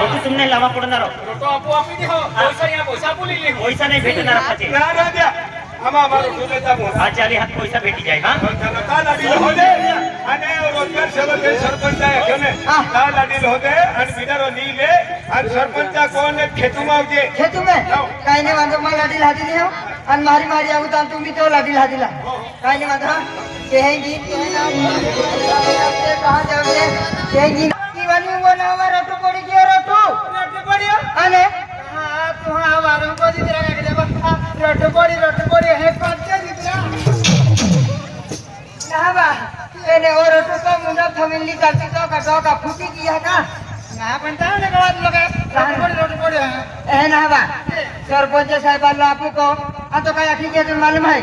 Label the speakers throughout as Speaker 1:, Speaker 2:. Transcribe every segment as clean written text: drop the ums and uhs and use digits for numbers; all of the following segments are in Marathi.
Speaker 1: रोटी तुमने लावा पडणार
Speaker 2: रोटो आपो आपी दे हो पैसा या पैसा बोली ले
Speaker 1: पैसा नाही भेटणार पाचे
Speaker 2: ना द्या आमा मारो तुले ताबो
Speaker 1: आज आली हात पैसा भेटी जाय हा
Speaker 2: का लाडील होते आणि रोजगार सेवक सरपंच आहे कने का लाडील होते आणि बिदारो नीले आणि सरपंच कोण खेतुमावजे
Speaker 3: खेतुमे काय नाही वांदो मला लाडील हाती देऊ आणि मारी मारी आऊ तर तुम्ही तो लाडील हातीला काय नाही वांदो कहेंगी कहां जाओगे कहेंगी दीवानी वो नावा रटू पड़ी के रटू पड़ी अने हां तू हमारो को दी तेरा के बा रटू पड़ी है पत्ते दितरा ना बा एने और रटू तो मुंडा फैमिली करती तो का फूटी किया का ना बनता है गावात लोग रटू पड़ी है ना बा सरपंच साहेबाला आपको को आता काय आखी के मालूम है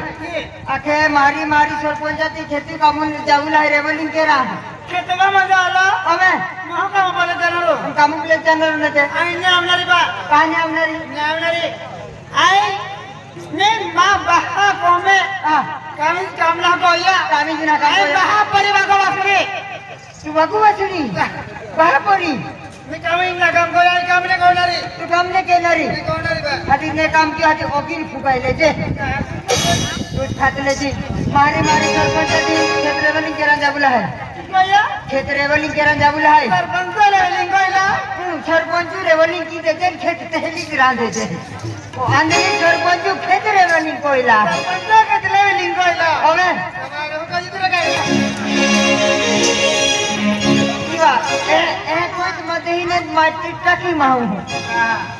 Speaker 3: आखे मारी मारी सरपंचाची खेती कामून जाऊला है रेवलिंग के रहा खेतमा मजा आला अबे महा काम बोले जाणार कामून प्ले जाणार नते आईने आमनारी बा काने आमनारी आई ने मा बहा कोमे कामला गोया कामी जिना का बहा परी बागो वासरी तू बागो वासरी बहा परी मी कामी ना काम गोया कामले कोणारी तू कामले केनारी कोणारी बा आधी ने काम की आधी ओगिन फुकायले जे तू खातले जी मारी मारी सरपंचाची क्षेत्रवली केरा जाबुला है खेत रेवलिंग केरा जाबुला है सरपंच रेवलिंग कोइला सरपंच रेवलिंग की देते खेत तहली गिरा देते आंधे सरपंच खेत रेवलिंग कोइला सरपंच खेत रेवलिंग कोइला ओमे हमारे को जितरा काय ईवा ए कोई मते ही ने माटी टाकी माहू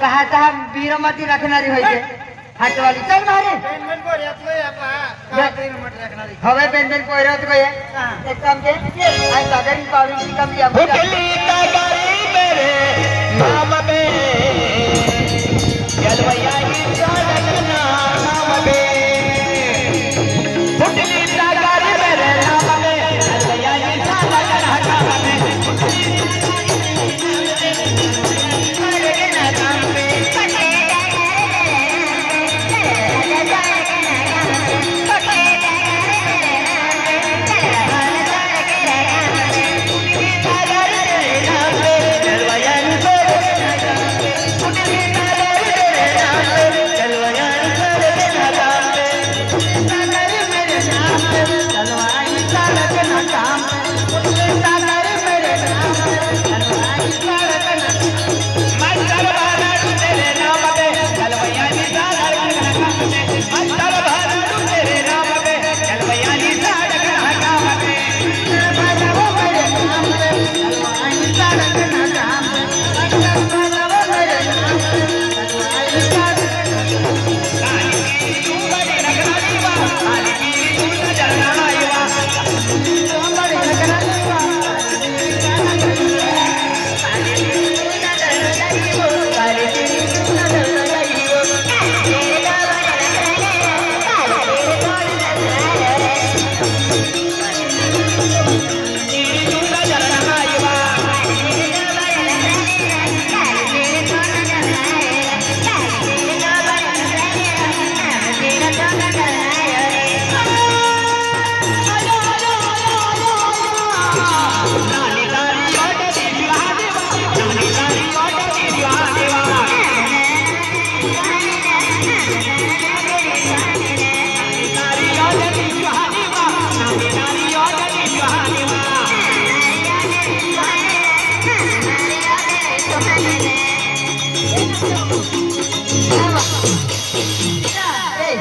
Speaker 3: कहा कहा बीरमती रखनारी होय छे हाथ वाली चल मारे पेन पोरियात गय आपा का बीरमती रखनारी हवे पेन पोरियात गय एक काम के आई सागरी पावी की कम या
Speaker 4: उठली तगारी मेरे नाम पे जलवैया की सड़क नाम पे उठली तगारी मेरे नाम पे जलवैया की सड़क नाम पे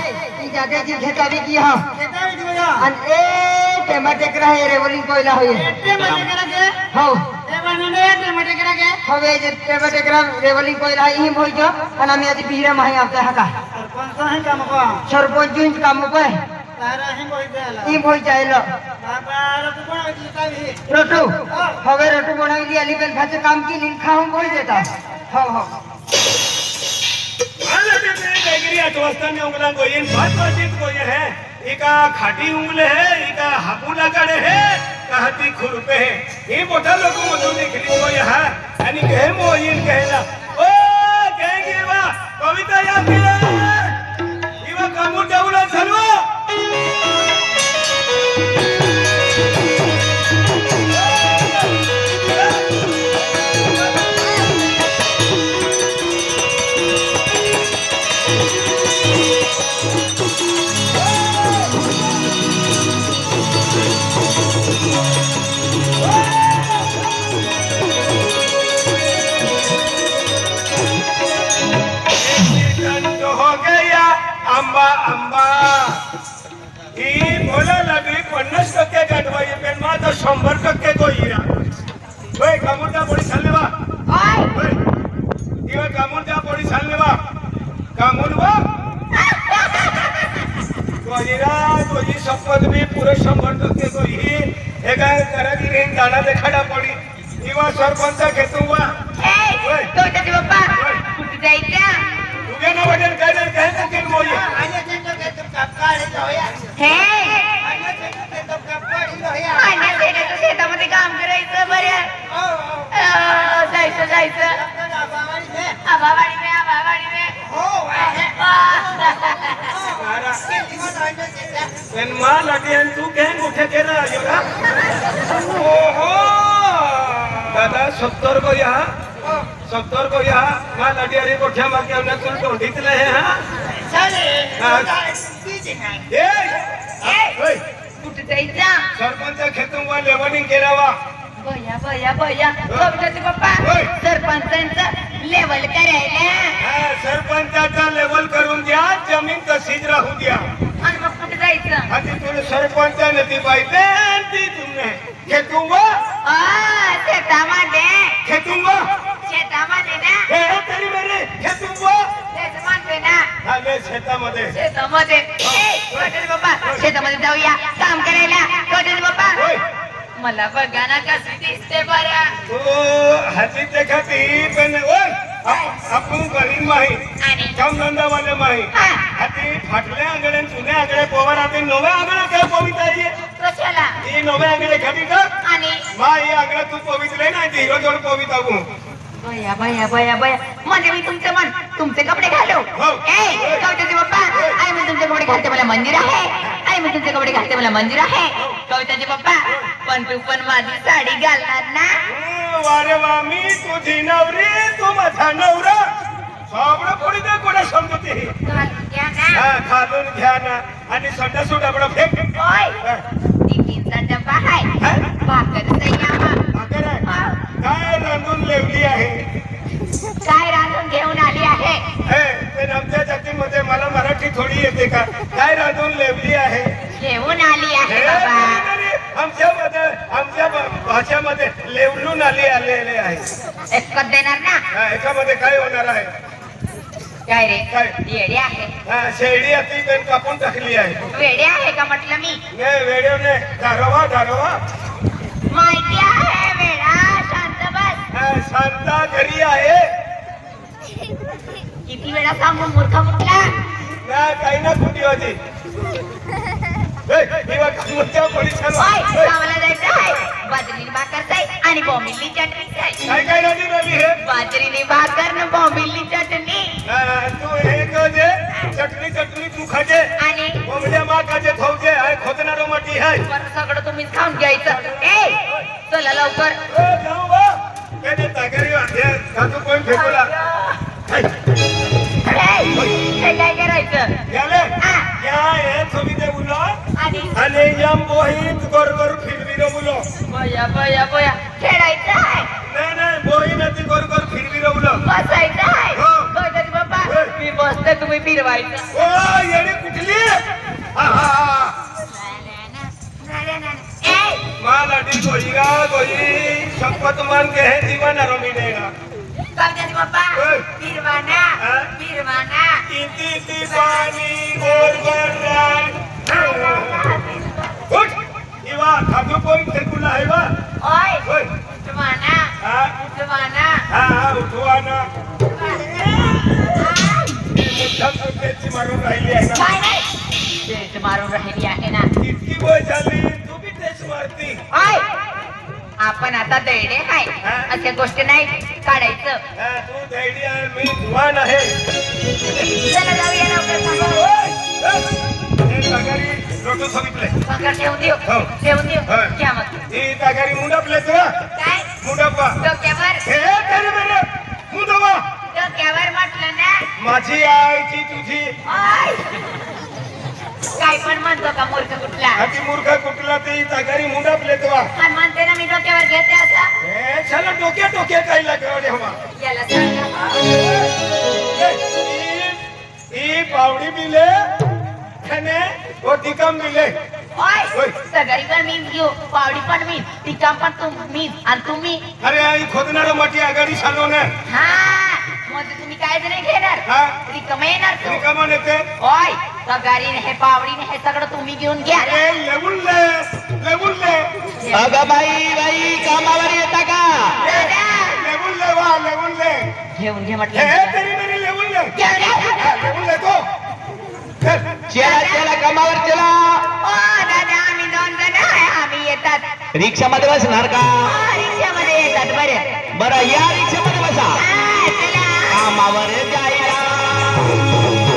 Speaker 3: खेतावी की हां खेतावी दिया आणि ए टमाटे करा हे रेवलिंग कोइला होय टमाटे करा के हो ए बनने टमाटे करा के हवे जे टमाटे करा रेवलिंग कोइला ही होय जो आणि आम्ही आधी बिरा माही आपता हका सरपंच आहे काम को सरपंच जी काम को तारा ही होय जायला ही होय जायला बाबा रटू बनावी तावी रटू हवे रटू बनावी आली बेल भाचे काम की लिखा हूं होय देता हो हो
Speaker 2: डेगरी अटवस्था में उंगला गोयन बात बात गोये है एका खाटी उंगले है एका हापुला काढे है कहती खुरपे है हे मोठा लोक मधून देखली गोये हा आणि कहे मोयन कहेला ओ कहेगे वा कविता याद दिला इवा कामूर जाऊला झालो ही बोला लागली 50% गाठवाई पण मग आता 100% गोईरा होय कामूरच्या पोळी चालले बा होय किंवा कामूरच्या पोळी चालले बा कामूर बा गोईरा गोई शपथ मी पुरे 100% गोई हे काय करागिरी दाणा देखाडा पडी किंवा सरपंच घेतो बा होय
Speaker 3: गवताचे बाप्पा कुठे जायचं
Speaker 2: तुझ्या नावाने काय नाही काय नाही मोई
Speaker 3: शेतामध्ये काम करायचं बऱ्या जायचं आभावाडी
Speaker 2: पण मा लाटी आणि तू काय कुठे केला ओहो दादा 70 को या 70 को या मा लाटी अरे कोठ्या मागे आम्हाला तुला तोंडीतलं आहे हा
Speaker 3: कुठे जायचं
Speaker 2: सरपंच खेतून वा लेवलिंग केला वा
Speaker 3: बया गवताचे बाप्पा सरपंचांचं लेवल करायला
Speaker 2: सरपंचाचा लेवल करून द्या जमीन तशीच राहू द्या
Speaker 3: आणि मग कुठे जायचं
Speaker 2: आधी तुला सरपंच नदी पाहिजे ती तुम्ही खेतून वा
Speaker 3: शेतामध्ये ना
Speaker 2: हे तरी मेरे खेतून वा
Speaker 3: तेच म्हणते ना
Speaker 2: आले शेतामध्ये
Speaker 3: शेतामध्ये गवताचे बाप्पा शेतामध्ये जाऊया काम करायला गवताचे बाप्पा
Speaker 2: होय
Speaker 3: मला बघा ना कशी दिसते बऱ्या
Speaker 2: तो हाती खाती पण आपण गरीब माही
Speaker 3: आणि
Speaker 2: काम धंदा वाले माही हाती फाटल्या आंगड्या जुन्या आंगड्या पोवर आपण नव्या आंगड्या काय पवित्र आहे
Speaker 3: कशाला
Speaker 2: ही नव्या आंगड्या खाती का
Speaker 3: आणि
Speaker 2: मा ही आंगड्या तू पवित्र आहे ना हिरो जोड पवित्र आगू
Speaker 3: बया म्हणजे मी तुमचं मन तुमचे कपडे घालो कविताचे बाप्पा आणि मी तुमचे कपडे घालते मला मंदिर आहे आणि मी तुमचे कपडे घालते मला मंदिर आहे कविताचे बाप्पा पण तू पण माझी साडी घालणार ना
Speaker 2: वारे वा मी तुझी नवरी तू माझा नवरा साबडं पोळी दे कोणा समजते
Speaker 3: घालून घ्या ना
Speaker 2: खालून घ्या ना आणि संडा सूट आपला फेक
Speaker 3: टिफिनचा डब्बा आहे भाकर
Speaker 2: भाकर आहे काय रांधून लेवली आहे
Speaker 3: काय रांधून घेऊन आली आहे
Speaker 2: पण आमच्या जातीमध्ये मला मराठी थोडी येते का काय रांधून लेवली आहे
Speaker 3: घेऊन आली आहे बाबा
Speaker 2: आमच्या भाषामध्ये लेवलून आलेले आहे
Speaker 3: एकच देणार ना
Speaker 2: एकामध्ये काय होणार आहे
Speaker 3: काय रे
Speaker 2: काय?
Speaker 3: येडे आहे
Speaker 2: शेळी अति पेन कापून टाकली आहे
Speaker 3: वेडे आहे का म्हटलं मी
Speaker 2: वेळेने धारवा
Speaker 3: माहिती आहे वेडा शांत बस
Speaker 2: शांता घरी आहे
Speaker 3: किती वेळा सांगू मूर्ख कुठला
Speaker 2: ना काही ना कुठे होती
Speaker 3: गावाला जायचं आहे बाजरीनी भाकर जाय आणि बॉम्बिलनी चटणी जाय
Speaker 2: काय राजी रवी हे
Speaker 3: बाजरीनी भाकर न बॉम्बिलनी चटणी
Speaker 2: तू हे दे चटणी तू खाजे
Speaker 3: आणि
Speaker 2: कोंबड्या माकाचे खाऊचे आहे खोदणारो माती आहे
Speaker 3: बरं सगळं तुम्हीच खाऊन घ्यायचं चला लवकर
Speaker 2: जाऊ बा काय तागरी वाटते काजू कोण फेकूला
Speaker 3: हे काय करायचं
Speaker 2: गेले या हे थोडी दे मुलं
Speaker 3: आणि
Speaker 2: यम बोहीत गोर फिरविरो मुलं
Speaker 3: बया खेळायचं आहे
Speaker 2: नाही बोही नदी गोर फिरविरो मुलं
Speaker 3: बसायचं आहे
Speaker 2: हो.
Speaker 3: गणपती बाप्पा मी बसते तुम्ही फिरवायचं
Speaker 2: ओ येणे कुठली मालाटी गोई शपथ मान के है दीवाना रोमी देगा
Speaker 3: गणपती बाप्पा
Speaker 2: ओय.
Speaker 3: फिरवाना
Speaker 2: इति पाणी गोर रान उठ इवा खाजू कोई फेकूला है बा
Speaker 3: ओय
Speaker 2: ओय
Speaker 3: उठवाना
Speaker 2: उठवाना मुठ्ठा पेची मारून राहिली आहे ना
Speaker 3: काय नाही तेच मारून राहिली आहे ना
Speaker 2: इतकी वय झाली तू बी तेच मारती
Speaker 3: ओय आपण आता दैडे आहे अशा गोष्टी नाही काढायचं
Speaker 2: तू दैडी आहे मी जुवान आहे
Speaker 3: चला जाऊया लवकर
Speaker 2: तागारी रोटो सांगितले
Speaker 3: भाकर ठेवून देऊ
Speaker 2: हो.
Speaker 3: घ्या मग
Speaker 2: ही तागारी मुंडापले तुला
Speaker 3: काय
Speaker 2: मुंडापा
Speaker 3: डोक्यावर
Speaker 2: हे तरी मेरे मुंडवा
Speaker 3: डोक्यावर म्हटलं ना
Speaker 2: माझी आईची तुझी
Speaker 3: ओय काय पण म्हणतो का मूर्ख कुठला
Speaker 2: हाती मूर्ख कुठला ते तागारी मुंडापले तुला
Speaker 3: आणि म्हणते ना मी डोक्यावर घेते असं
Speaker 2: हे चला डोक्या काय लागले हवा
Speaker 3: याला सांगा
Speaker 2: ही पावडी बिले खने वो टिकम मिले
Speaker 5: ओय सगळी पण मीच घेऊ पावडी पण मी टिकाम पण तुम्ही आणि तुम्ही
Speaker 2: अरे आई खोदणार मोठी आघाडी चालव ना
Speaker 5: हा मग तुम्ही काय नाही घेणार
Speaker 2: हा
Speaker 5: रिकम येणार तू
Speaker 2: रिकामा नेते
Speaker 5: ओय सगळी हे पावडी हे सगळं तुम्ही घेऊन घ्या
Speaker 2: अरे लेवून ले
Speaker 4: अगं बाई कामावर येता का
Speaker 5: दादा
Speaker 2: लेवून ले
Speaker 5: घेऊन घे
Speaker 2: हे
Speaker 5: म्हटलं
Speaker 2: तेरी मेरी लेवून ले
Speaker 5: घेऊन घ्या.
Speaker 2: हा, लेवून ले तो चल.
Speaker 4: चला कामावर चला
Speaker 5: ओ दादा आम्ही 2 जण आहे आम्ही येतात
Speaker 4: रिक्षा मध्ये बसणार का
Speaker 5: रिक्षामध्ये येतात बरं
Speaker 4: बरं या रिक्षा मध्ये बसा
Speaker 5: हा, चला
Speaker 4: कामावर जायला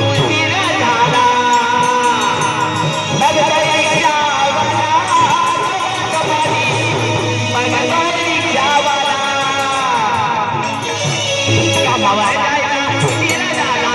Speaker 4: उशीर झाला बघायला कामावर जायला उशीर झाला कामावर जायला उशीर झाला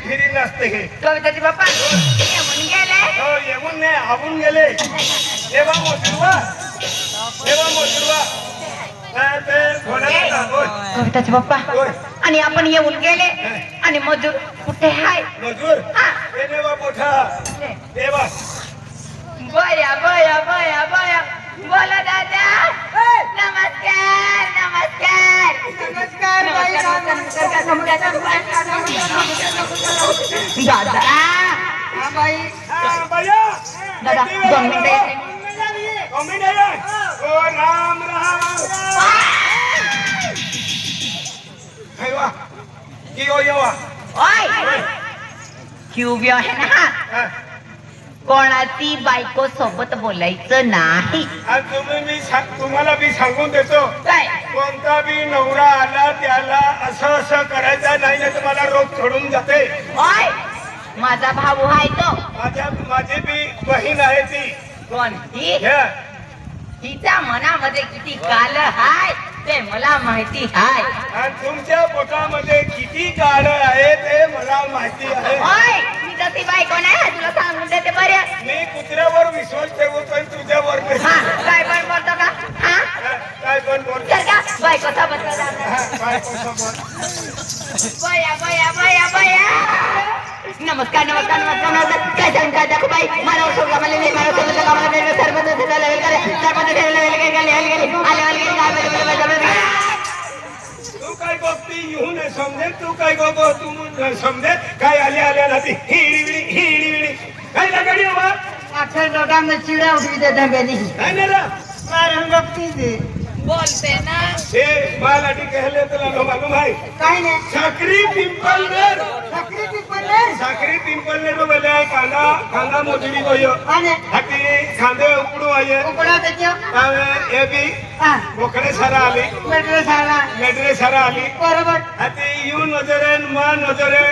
Speaker 2: फिरी नसते हे
Speaker 5: कविताची बाप्पा येऊन गेले
Speaker 2: हो येऊन नाही आबून गेले देवा मोठवा
Speaker 5: कविताची बाप्पा आणि आपण येऊन गेले आणि मजूर कुठे आहे
Speaker 2: मजूर हे देवा मोठा देवा
Speaker 5: बया बया बया बया बोला दादा नमस्कार नमस्कार
Speaker 3: नमस्कार बाई,
Speaker 5: दादा
Speaker 3: हा बाई
Speaker 2: भैया
Speaker 5: दादा 2 मिनिटं
Speaker 2: ओ राम राम हैवा की ओ येवा
Speaker 5: ओय क्यूबियो आहे ना कोणाची बायको सोबत बोलायचं नाही
Speaker 2: आज तुम्हाला मी सांगून देतो
Speaker 5: काय
Speaker 2: कोणता बी नवरा आला त्याला असं करायचं नाही तर मला रोग सोडून जाते
Speaker 5: ओय माझा भाऊ आहे तो
Speaker 2: माझी बी बहीण आहे ती
Speaker 5: कोण ही
Speaker 2: हे,
Speaker 5: तिच्या मनामध्ये किती काल हाय ते मला माहिती हाय
Speaker 2: आणि तुमच्या पोटामध्ये किती काळ आहे ते मला माहिती आहे
Speaker 5: ओय मी तशी बायको नाही तुला सांगून देते बरं
Speaker 2: मी कुत्र्यावर विश्वास ठेवतोय तुझ्यावर नाही.
Speaker 5: हा काय पण बोलतो का हा
Speaker 2: काय पण बोल
Speaker 5: चल का बायको सोबत बया बया बया बया नमस्कार नमस्कार नमस्कार नमस्कार काय सांग काय दाखव बाई मला सोडला मला नाही मला सोडलं का मला नाही सरपंच लेवल करे सरपंच लेवल करे गेले आले काय
Speaker 2: तू काय गोष्टी येऊ नये समजे तू काय गो तू समजे काय आल्या राहते हिडी काय ना गाडी बाबा
Speaker 3: अक्षर डोटा में चिड़ा उठ भी देते हैं बेली
Speaker 2: काय ना रा
Speaker 3: कारण रखती थी
Speaker 5: बोलते ना
Speaker 2: हे मालाटी कहले तुला लो मालूम है
Speaker 3: काय नाही
Speaker 2: साखरी पिंपलनेर
Speaker 3: साखरी पिंपळनेर
Speaker 2: साखरी पिंपलनेर बोले कांदा कांदा मोजरी कोयो
Speaker 3: आणि
Speaker 2: हाती खांदे उकडू आये
Speaker 3: उकडा त्याच्या
Speaker 2: तावे ए बी
Speaker 3: हा
Speaker 2: बोकडे सारा आली
Speaker 3: मेट्रो सारा
Speaker 2: मेडरे सारा आली
Speaker 3: बरोबर
Speaker 2: हाती यू नजरे मान नजरे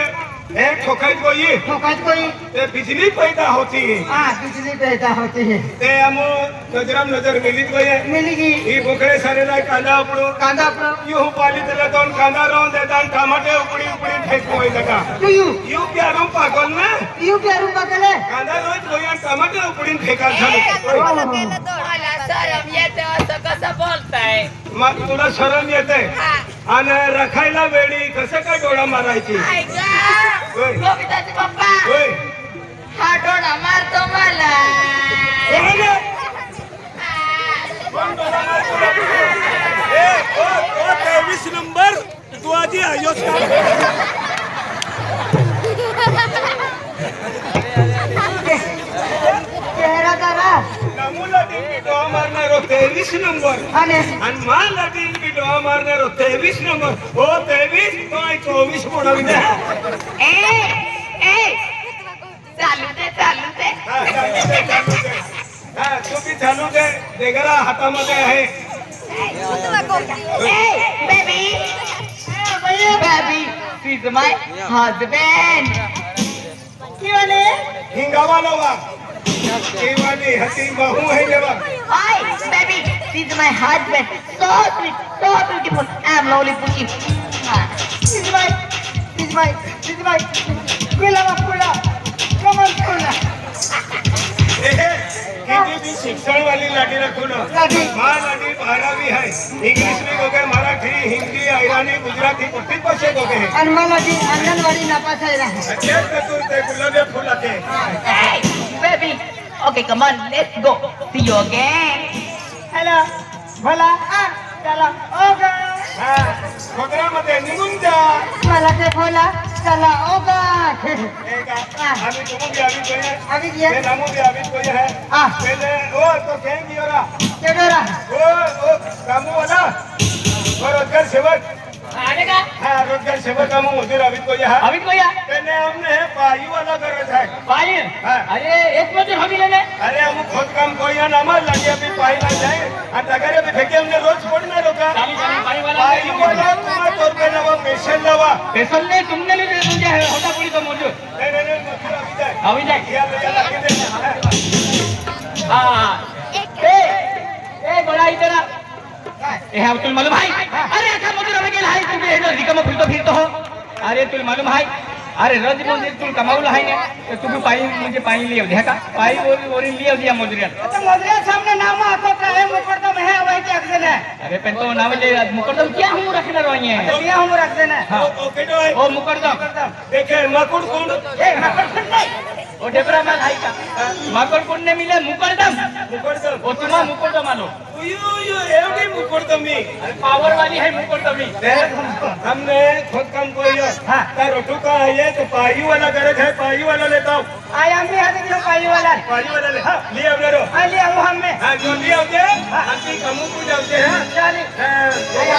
Speaker 2: एक ठोकाई कोई
Speaker 3: ठोकात कोई
Speaker 2: ते बिजली पैदा होती
Speaker 3: हा बिजली पैदा होती है
Speaker 2: ते हमो नजरम नजर मिलित गए
Speaker 3: मिलगी
Speaker 2: ही बोकडे सारे ना कांदा उकडू
Speaker 3: कांदा आपलं
Speaker 2: यू पाली त्याला दोन कांदा राहून देतात टमाटे उकडी उकडी फेकू होईल का
Speaker 3: तू
Speaker 2: यू प्यारो पागल ना
Speaker 3: यू प्यारू बघले
Speaker 2: कांदा रोज गोया टमाटे उकडून फेकाल झालं
Speaker 5: मला सरम येते असं कसं बोलताय
Speaker 2: मग तुला शरम येते आणि रखायला वेळी कसं काय डोळा मारायची होय.
Speaker 5: गोविंदाचे पप्पा
Speaker 2: होय
Speaker 5: हा डोळा मारतो मला
Speaker 2: कोणाला? कोण डोळा मारतो? ए, ओ 23 नंबर तू आधी आयोस का
Speaker 3: चेहरा जरा
Speaker 2: नमूला टीव्ही डोळा मारणार 23 नंबर
Speaker 3: आणि
Speaker 2: आणि मला टीव्ही डोळा मारणार 23 नंबर हो 23 तो 24 म्हणून द्या
Speaker 5: ए ए चालू दे चालू दे
Speaker 2: हा, चालू दे, चालू दे. हा, तुम्ही चालू दे देगरा हातामध्ये आहे
Speaker 5: Hey, baby! Baby, she's my husband.
Speaker 2: हिंगावाला वा केवाली हती बाहू आहे जेव्हा
Speaker 5: Hi, baby, she's my husband. So sweet, so beautiful. I'm lovely Puchi.
Speaker 2: किती बी शिक्षण वाली लाठी रखू ना
Speaker 3: लाठी.
Speaker 2: माँ लाठी 12वी है इंग्लिश में हो गए मराठी हिंदी ईरानी गुजराती 25 हो गए
Speaker 3: आणि मला ती अंगणवाडी नापासायला
Speaker 2: अत्यंत तू ते गुलाबी फुलाचे
Speaker 5: Hey, baby. Okay, come on, let's go. See you again.
Speaker 3: Hello बोला चला ओगा
Speaker 2: हा खोकरामध्ये निघून जा
Speaker 3: मला ते बोला चला ओगा
Speaker 2: हे का आम्ही तुमू भी आवी कोई है
Speaker 3: आम्ही ये
Speaker 2: ये नामू भी आवी कोई है
Speaker 3: आ
Speaker 2: पहले ओ तो कहेंगी ओरा
Speaker 3: तेडोरा
Speaker 2: ओ कामू वाला और रोजगार सेवक
Speaker 5: आलेगा?
Speaker 2: हाँ रोजगार सेवक कामू मजूर आवी कोई है
Speaker 5: अभी कोई आ?
Speaker 2: पहले हमने है पाई वाला गरज है
Speaker 5: पायल?
Speaker 2: हाँ।
Speaker 5: अरे एक मजूर हमी लेने
Speaker 2: अरे हम खुद काम कोई है ना मर लगे अभी पाई ना जाए और अगर अभी फेंके हमने रोज छोड़ना रोका
Speaker 5: चाली पाई
Speaker 2: पाई वाला तुम्हारा तौर पे लवा पेशेंट लवा
Speaker 5: पेशल ने तुमने ले मुझे होता पूरी तो मौजूद
Speaker 2: नहीं मजूर अभी जाए
Speaker 5: अभी जाए
Speaker 2: या ले जा के दे
Speaker 5: हाँ ए बड़ा इधर आ ए हाँ तुल मालूम है अरे अच्छा मजूर हमें क्या है तुम ये रिकम फिरतो हो अरे तुल मालूम है अरे रोज मजूर तुल कमावलं आहे ना तर तुम्ही पायी म्हणजे पायी लिहव द्या का पायी वरील लिहव द्या मजुऱ्यात
Speaker 3: आता मजऱ्या सामने नाम आखो है मुकरदम है वही के अक्सर है
Speaker 5: अरे पण तो नाव ले मुकरदम क्या हूँ रखना रही है
Speaker 3: ये हम रख देना
Speaker 5: हाँ
Speaker 2: ओके तो है
Speaker 5: ओ मुकरदम
Speaker 2: देखे मकुड़ कौन
Speaker 3: ए नकर नहीं
Speaker 5: ओ डेबरा माल है का माकड़ कौन ने मिले मुकरदम
Speaker 2: मुकुड़दम
Speaker 5: ओ तुम्हारा मुकरदम आलो
Speaker 2: यो एवढी मुकुड़दमी
Speaker 5: पावर वाली है मुकरदमी
Speaker 2: हमने खुद काम कोई है
Speaker 3: हाँ।
Speaker 2: का रोटू का है तो पाई वाला गरज है पाई वाला लेता हूँ
Speaker 3: आय हम भी हाथ में पाई वाला
Speaker 2: पाई वाला ले लिए अपने रो
Speaker 3: आय ले हम में
Speaker 2: हाँ जो लिए होते हैं हम की कमू को जाते हैं
Speaker 3: चले
Speaker 2: हाँ,